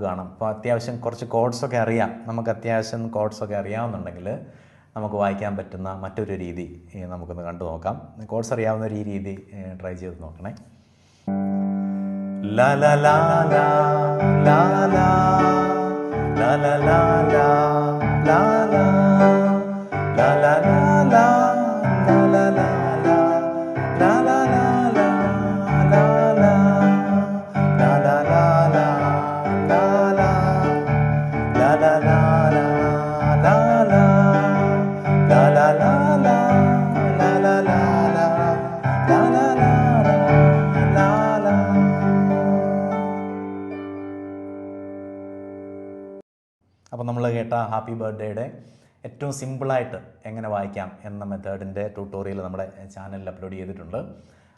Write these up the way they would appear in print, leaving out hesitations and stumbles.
കാണാം. അപ്പോൾ അത്യാവശ്യം കുറച്ച് കോഡ്സൊക്കെ അറിയാം, നമുക്ക് അത്യാവശ്യം കോഡ്സൊക്കെ അറിയാവുന്നുണ്ടെങ്കിൽ നമുക്ക് വായിക്കാൻ പറ്റുന്ന മറ്റൊരു രീതി നമുക്കൊന്ന് കണ്ടു നോക്കാം. കോഡ്സ് അറിയാവുന്ന ഈ രീതി ട്രൈ ചെയ്ത് നോക്കണേ. ലാ ലാ ലാ ലാ ലാ ലാ ലാ ലാ ലാ ലാ ലാ ലാ ലാ ലാ ലാ അപ്പോൾ നമ്മൾ കേട്ട ഹാപ്പി ബർത്ത്ഡേയുടെ ഏറ്റവും സിമ്പിളായിട്ട് എങ്ങനെ വായിക്കാം എന്ന മെത്തേഡിൻ്റെ ട്യൂട്ടോറിയൽ നമ്മുടെ ചാനലിൽ അപ്ലോഡ് ചെയ്തിട്ടുണ്ട്.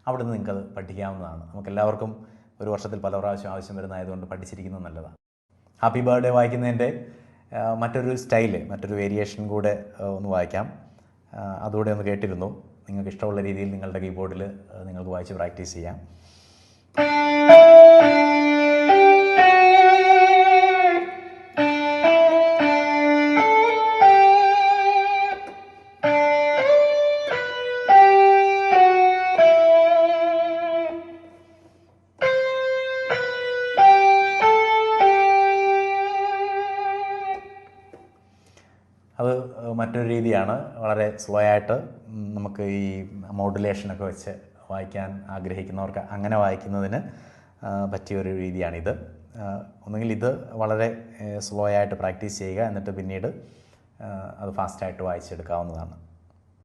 അവിടെ നിന്ന് നിങ്ങൾക്കത് പഠിക്കാവുന്നതാണ്. നമുക്കെല്ലാവർക്കും ഒരു വർഷത്തിൽ പല പ്രാവശ്യം ആവശ്യം വരുന്നതായതുകൊണ്ട് പഠിച്ചിരിക്കുന്നത് നല്ലതാണ്. ഹാപ്പി ബർത്ത്ഡേ വായിക്കുന്നതിൻ്റെ മറ്റൊരു സ്റ്റൈല്, മറ്റൊരു വേരിയേഷൻ കൂടെ ഒന്ന് വായിക്കാം. അതുകൂടെ ഒന്ന് കേട്ടിരുന്നു. നിങ്ങൾക്ക് ഇഷ്ടമുള്ള രീതിയിൽ നിങ്ങളുടെ കീബോർഡിൽ നിങ്ങൾക്ക് വായിച്ച് പ്രാക്ടീസ് ചെയ്യാം. അത് മറ്റൊരു രീതിയാണ്. വളരെ സ്ലോ ആയിട്ട് നമുക്ക് ഈ മോഡുലേഷനൊക്കെ വെച്ച് വായിക്കാൻ ആഗ്രഹിക്കുന്നവർക്ക് അങ്ങനെ വായിക്കുന്നതിന് പറ്റിയൊരു രീതിയാണിത്. ഒന്നുകിൽ ഇത് വളരെ സ്ലോ ആയിട്ട് പ്രാക്ടീസ് ചെയ്യുക, എന്നിട്ട് പിന്നീട് അത് ഫാസ്റ്റായിട്ട് വായിച്ചെടുക്കാവുന്നതാണ്.